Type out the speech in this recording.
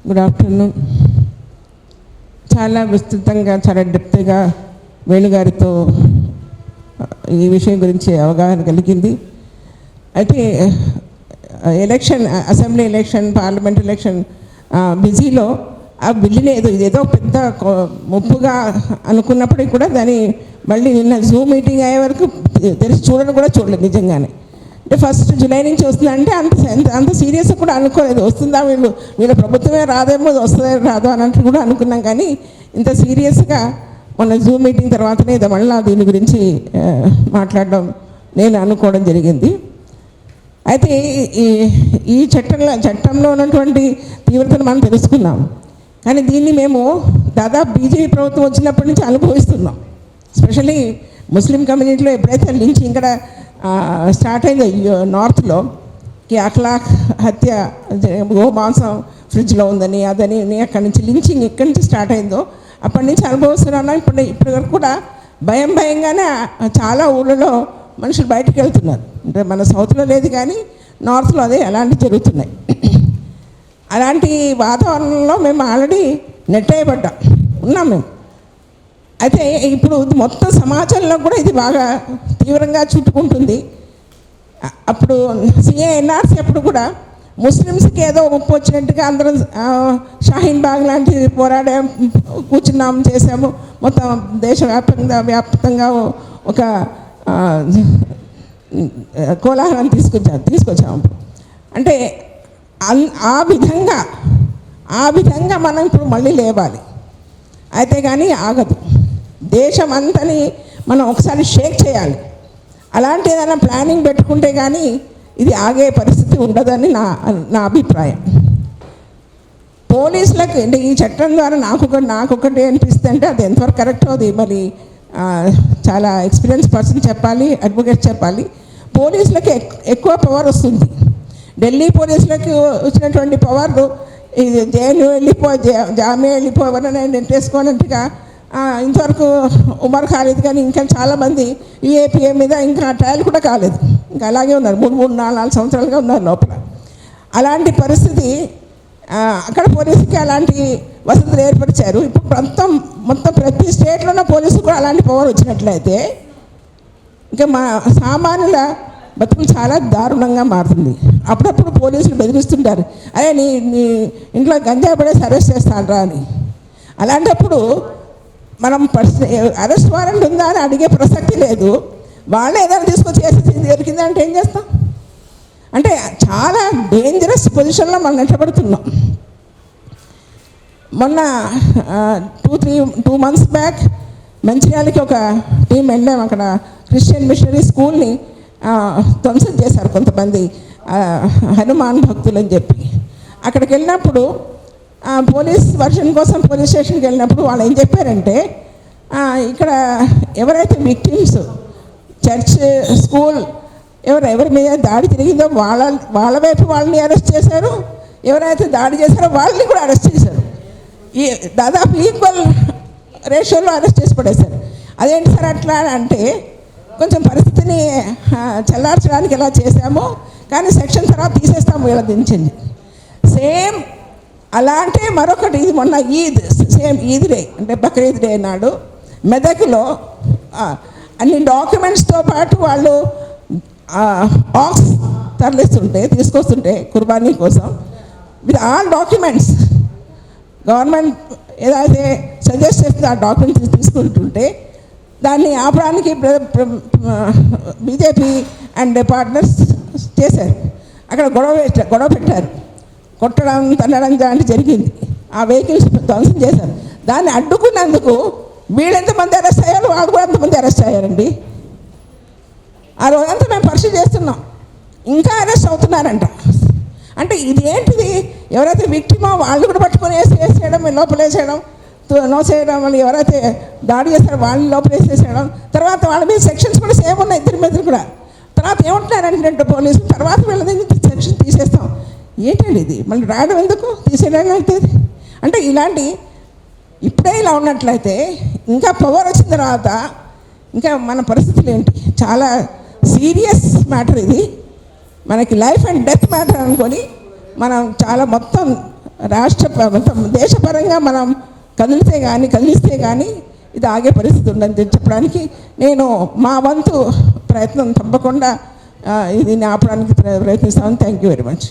Good afternoon. చాలా విస్తృతంగా చాలా డెప్త్గా వేణుగారితో ఈ విషయం గురించి అవగాహన కలిగింది. అయితే election, assembly election, parliament election బిజీలో ఆ బిల్లుని ఇదేదో పెద్ద ముప్పుగా అనుకున్నప్పటికీ కూడా దాన్ని మళ్ళీ నిన్న జూమ్ మీటింగ్ అయ్యే వరకు తెలిసి కూడా చూడలేదు నిజంగానే. అంటే ఫస్ట్ జూలై నుంచి వస్తుందంటే అంత సీరియస్ కూడా అనుకోలేదు. వస్తుందా వీళ్ళ ప్రభుత్వమే రాదేమో, వస్తుందో రాదో అన్నట్టు కూడా అనుకున్నాం. కానీ ఇంత సీరియస్గా మొన్న జూమ్ మీటింగ్ తర్వాతనే మళ్ళీ దీని గురించి మాట్లాడడం నేను అనుకోవడం జరిగింది. అయితే ఈ చట్టంలో ఉన్నటువంటి తీవ్రతను మనం తెలుసుకున్నాం. కానీ దీన్ని మేము దాదాపు బీజేపీ ప్రభుత్వం వచ్చినప్పటి నుంచి అనుభవిస్తున్నాం. ఎస్పెషల్లీ ముస్లిం కమ్యూనిటీలో ఎప్పుడైతే లించింగ్ ఇక్కడ స్టార్ట్ అయిందో నార్త్లో, అఖలాక్ హత్య, గోమాంసం ఫ్రిడ్జ్లో ఉందని అదని అక్కడి నుంచి లించింగ్ ఎక్కడి నుంచి స్టార్ట్ అయిందో అప్పటి నుంచి అనుభవిస్తున్నాను. ఇప్పటి వరకు కూడా భయంగానే చాలా ఊళ్ళలో మనుషులు బయటకు వెళ్తున్నారు. అంటే మన సౌత్లో లేదు కానీ నార్త్లో అదే అలాంటివి జరుగుతున్నాయి. అలాంటి వాతావరణంలో మేము ఆల్రెడీ నెట్టేయబడ్డాం ఉన్నాం మేము. అయితే ఇప్పుడు మొత్తం సమాజంలో కూడా ఇది బాగా తీవ్రంగా చుట్టుకుంటుంది. అప్పుడు ఎన్ఆర్సీ అప్పుడు కూడా ముస్లిమ్స్కి ఏదో ముప్పు వచ్చినట్టుగా అందరం షాహీన్ బాగ్ లాంటివి పోరాడాం, కూర్చున్నాం, చేసాము. మొత్తం దేశవ్యాప్తంగా ఒక కోలాహలం తీసుకొచ్చాము. అంటే ఆ విధంగా మనం ఇప్పుడు మళ్ళీ లేవాలి. అయితే కానీ ఆగదు. దేశం అంతని మనం ఒకసారి షేక్ చేయాలి. అలాంటి ఏదైనా ప్లానింగ్ పెట్టుకుంటే కానీ ఇది ఆగే పరిస్థితి ఉండదని నా అభిప్రాయం. పోలీసులకు అంటే ఈ చట్టం ద్వారా నాకొకటి అనిపిస్తుంది. అంటే అది ఎంతవరకు కరెక్టో అది మరి చాలా ఎక్స్పీరియన్స్ పర్సన్ చెప్పాలి, అడ్వకేట్ చెప్పాలి. పోలీసులకి ఎక్కువ పవర్ వస్తుంది. ఢిల్లీ పోలీసులకి వచ్చినటువంటి పవర్లు ఇది జైలు జామీన్ వెళ్ళిపోవని నెట్టేసుకోనట్టుగా ఇంతవరకు ఉమర్ ఖాలిద్ కానీ ఇంకా చాలామంది యూఏపీఏ మీద ఇంకా ట్రయల్ కూడా కాలేదు. ఇంకా అలాగే ఉన్నారు, 3-4 సంవత్సరాలుగా ఉన్నారు లోపల. అలాంటి పరిస్థితి అక్కడ పోలీసుకి అలాంటి వసతులు ఏర్పరిచారు. ఇప్పుడు మొత్తం ప్రతి స్టేట్లోనే పోలీసు కూడా అలాంటి పవర్ వచ్చినట్లయితే ఇంకా మా సామాన్యుల బతుకులు చాలా దారుణంగా మారుతుంది. అప్పుడప్పుడు పోలీసులు బెదిరిస్తుంటారు, అదే నీ ఇంట్లో గంజాయి పడేసి అరెస్ట్ చేస్తానరా అని. అలాంటప్పుడు మనం అరెస్ట్ వారెంట్ ఉందా అని అడిగే ప్రసక్తి లేదు. వాళ్ళే ఏదైనా తీసుకొచ్చి చేసేసి దొరికిందంటే ఏం చేస్తాం? అంటే చాలా డేంజరస్ పొజిషన్లో మనం నిలబడుతున్నాం. మొన్న 2 months బ్యాక్ మంచిర్యాలకి ఒక టీం వెళ్ళాం. అక్కడ క్రిస్టియన్ మిషనరీ స్కూల్ని ధ్వంసం చేశారు కొంతమంది హనుమాన్ భక్తులు అని చెప్పి. అక్కడికి వెళ్ళినప్పుడు పోలీస్ వర్షన్ కోసం పోలీస్ స్టేషన్కి వెళ్ళినప్పుడు వాళ్ళు ఏం చెప్పారంటే, ఇక్కడ ఎవరైతే విక్టిమ్స్ చర్చ్, స్కూల్ ఎవరి మీద దాడి జరిగిందో వాళ్ళ వైపు వాళ్ళని అరెస్ట్ చేశారు, ఎవరైతే దాడి చేశారో వాళ్ళని కూడా అరెస్ట్ చేశారు. దాదాపు ఈక్వల్ రేషియోలో అరెస్ట్ చేసి పడేశారు. అదేంటి సార్ అట్లా అంటే, కొంచెం పరిస్థితిని చల్లార్చడానికి ఎలా చేశామో కానీ సెక్షన్ తర్వాత తీసేస్తాము ఇలా దించింది. సేమ్ అలాంటి మరొకటి ఇది మొన్న సేమ్ ఈద్ డే అంటే బక్రీద్ డే నాడు మెదక్లో అన్ని డాక్యుమెంట్స్తో పాటు వాళ్ళు ఆక్స్ తీసుకొస్తుంటే కుర్బానీ కోసం విత్ ఆల్ డాక్యుమెంట్స్ గవర్నమెంట్ ఏదైతే సజెస్ట్ చేస్తుందో ఆ డాక్యుమెంట్స్ తీసుకుంటుంటే దాన్ని ఆపడానికి బీజేపీ అండ్ పార్ట్నర్స్ చేశారు. అక్కడ గొడవ పెట్టారు, కొట్టడం తన్నడం లాంటి జరిగింది. ఆ వెహికల్స్ ధ్వంసం చేశారు. దాన్ని అడ్డుకున్నందుకు వీళ్ళు ఎంతమంది అరెస్ట్ అయ్యారు, వాళ్ళు కూడా ఎంతమంది అరెస్ట్ అయ్యారండి. ఆ రోజంతా మేము పరిశీలి చేస్తున్నాం, ఇంకా అరెస్ట్ అవుతున్నారంట. అంటే ఇదేంటిది? ఎవరైతే విక్టిమో వాళ్ళు కూడా పట్టుకొని వేసేయడం, లోపలేసేయడం, నోసేయడం, వాళ్ళు ఎవరైతే దాడి చేస్తారో వాళ్ళని లోపలేసేసేయడం. తర్వాత వాళ్ళ మీద సెక్షన్స్ కూడా సేమ్ ఉన్నాయి, ఇద్దరి మీద కూడా. తర్వాత ఏమంటున్నారంటే పోలీసులు, తర్వాత వీళ్ళ సెక్షన్ తీసేస్తాం. ఏంటండి ఇది? మళ్ళీ రావడం ఎందుకు? తీసేయడం అవుతుంది. అంటే ఇలాంటి ఇప్పుడే ఇలా ఉన్నట్లయితే ఇంకా పవర్ వచ్చిన తర్వాత ఇంకా మన పరిస్థితులు ఏంటి? చాలా సీరియస్ మ్యాటర్ ఇది. మనకి లైఫ్ అండ్ డెత్ మ్యాటర్ అనుకొని మనం చాలా మొత్తం మొత్తం దేశపరంగా మనం కదిలిస్తే కానీ ఇది ఆగే పరిస్థితి ఉందని చెప్పడానికి నేను మా వంతు ప్రయత్నం తప్పకుండా ఇది ఆపడానికి ప్రయత్నిస్తాను. Thank you very much.